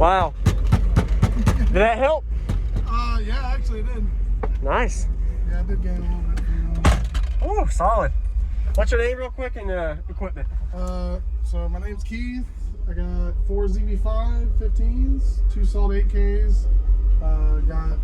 Wow. Did that help? Yeah, actually it did. Nice. Yeah, I did gain a little bit. Oh, solid. What's your name real quick and equipment? So my name's Keith. I got 4 ZV5 15s, 2 Salt 8Ks. Got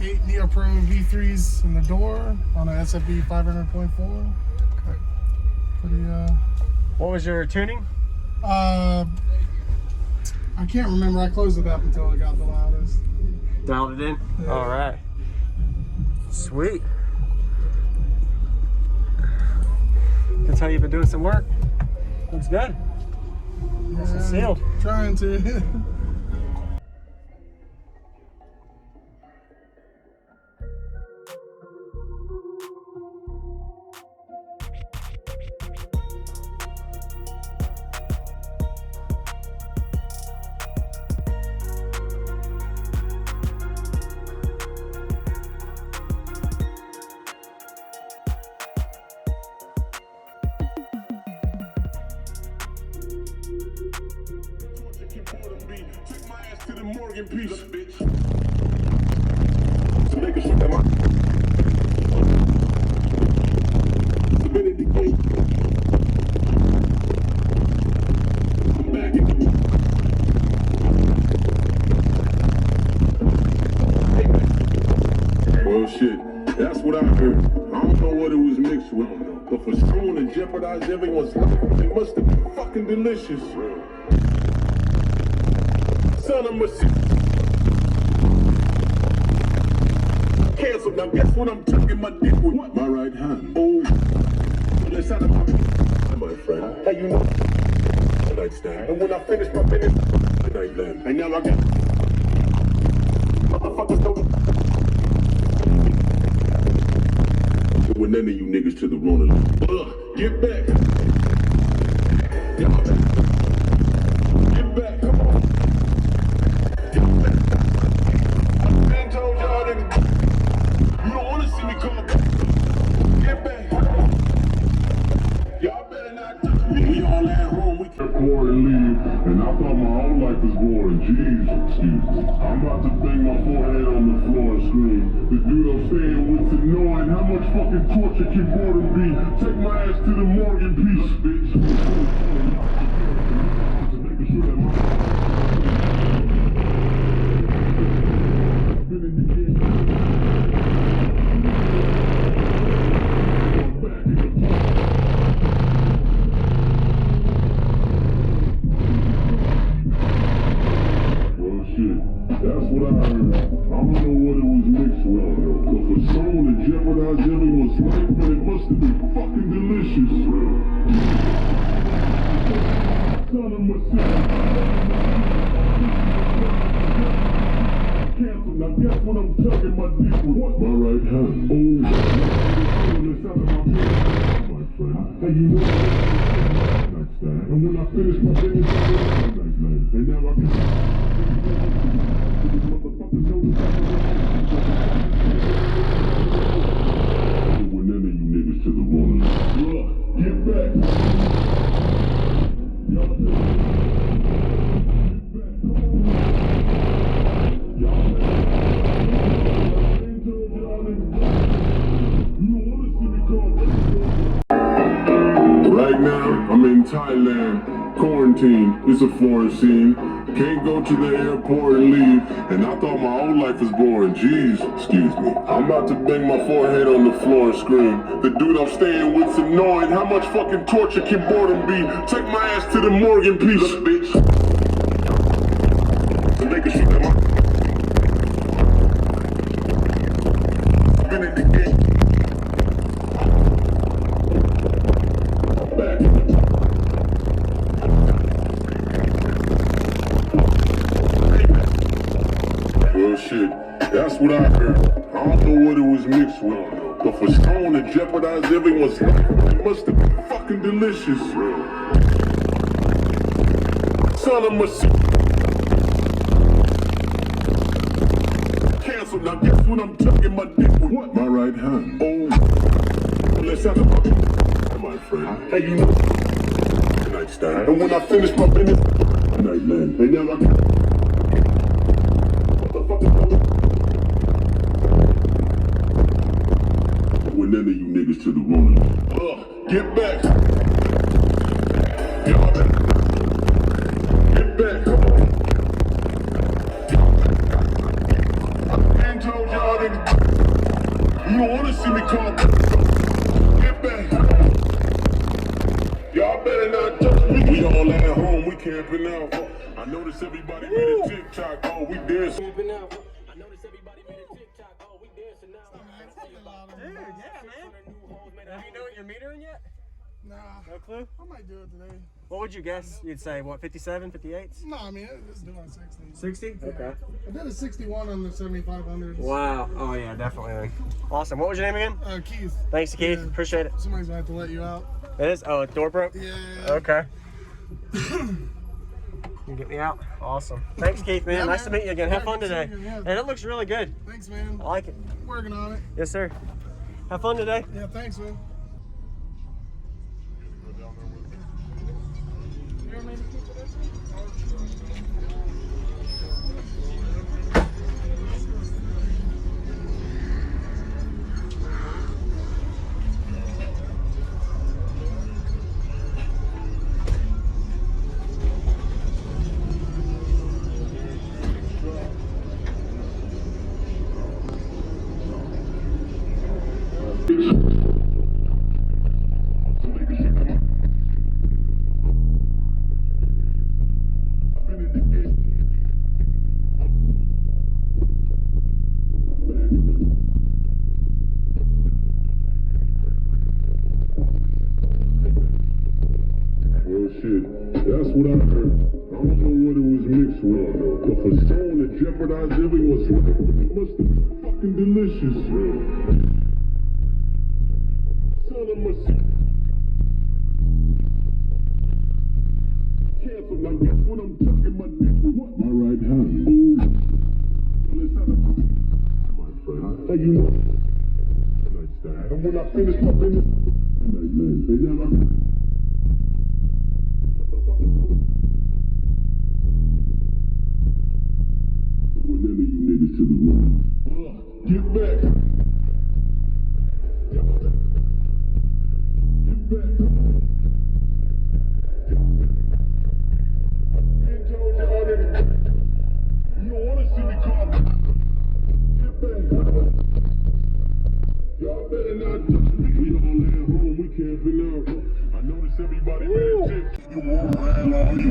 8 Neopro V3s in the door on a SFB 500.4. Pretty, What was your tuning? I can't remember. I closed it up until I got the loudest. Dialed it in? Yeah. All right. Sweet. Can tell you've been doing some work. Looks good. Nice and sealed. Trying to. Morgan piece, bitch. So make a shit that my been in the gate. I'm back in the well shit, that's what I heard. I don't know what it was mixed with, but for someone to jeopardize everyone's life, it must have been fucking delicious. Son of a cancel. Now guess what I'm tucking my dick with? My right hand. Oh, let's out of my friend. How you know? Nightstand. And when I finish my business, nightland. And now I got motherfuckers don't. When none of you niggas to the Rona. Get back. Get back. Come on. And I thought my whole life was boring. Jeez, excuse me. I'm about to bang my forehead on the floor and scream. The dude I'm staying with's annoying. How much fucking torture can boredom be? Take my ass to the Morgan piece, bitch. Making sure that I've been in the game. That's what I heard. I don't know what it was mixed with, but for someone to jeopardize everyone's life, man, it must have been fucking delicious. Son of a cancel. Now guess what I'm tugging my dick with? What? My right hand. Oh, let's out of my friend. Hey, you know nightstand. And when I finish my business, nightstand. And now I can. When none of you niggas to the Rona. Get back. Y'all get back. Y'all right now, I'm in Thailand. Quarantine, it's a foreign scene. Can't go to the airport and leave. And I thought my whole life was boring. Jeez, excuse me. I'm about to bang my forehead on the floor and scream. The dude I'm staying with's annoying. How much fucking torture can boredom be? Take my ass to the Morgan piece, bitch. Make a shit that my been in the game. Well, shit, that's what I heard. I don't know what it was mixed with, but for someone to jeopardize everyone's life, it must have been fucking delicious. Son of a cancel. Now guess what I'm tucking my dick with? What? My right hand. Oh, let's have my friend. Hey, you know nightstand. And when I finish my business, nightland. And now I When none of you niggas to the room. Get back. Y'all better. Get back. I told y'all that you don't want to see me come. Get back. Y'all better not touch me. We all at home, we camping out. I notice everybody made a TikTok. Oh, we dancing. Camping out. I notice everybody made a TikTok. Oh, we dancing now. Dude, yeah, man. Have you know what you're metering yet? Nah. No clue? I might do it today. What would you guess? You'd say, what, 57, 58? No, I mean, it's doing 60. 60? Okay. I did a 61 on the 7500s. Wow. Oh, yeah, definitely. Awesome. What was your name again? Keith. Thanks, Keith. Yeah. Appreciate it. Somebody's gonna have to let you out. It is? Oh, a door broke? Yeah. Okay. You get me out? Awesome. Thanks, Keith, man. Yeah, nice to meet you again. Have Yeah, fun good today. seeing you, yeah. And it looks really good. Thanks, man. I like it. Working on it. Yes, sir. Have fun today. Yeah, thanks, man. Shit, that's what I heard. I don't know what it was mixed with, but for someone to jeopardize everyone's life, it must have been fucking delicious. Son of a cancel, now guess what I'm tucking my dick with? What? My right hand. Ooh. Well, it's not a my friend. How you know? And when I finish my business, they never. When none of you niggas to the room. Get back. Get back. I told y'all that you don't want to see me come. Get back. Y'all better not touch me. We all at home, we camping out. I notice everybody made a tip. You won't ride on you.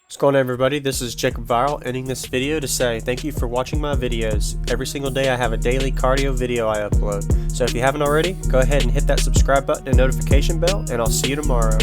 What's going on, everybody? This is JacobViral ending this video to say thank you for watching my videos. Every single day I have a daily cardio video I upload. So if you haven't already, go ahead and hit that subscribe button and notification bell, and I'll see you tomorrow.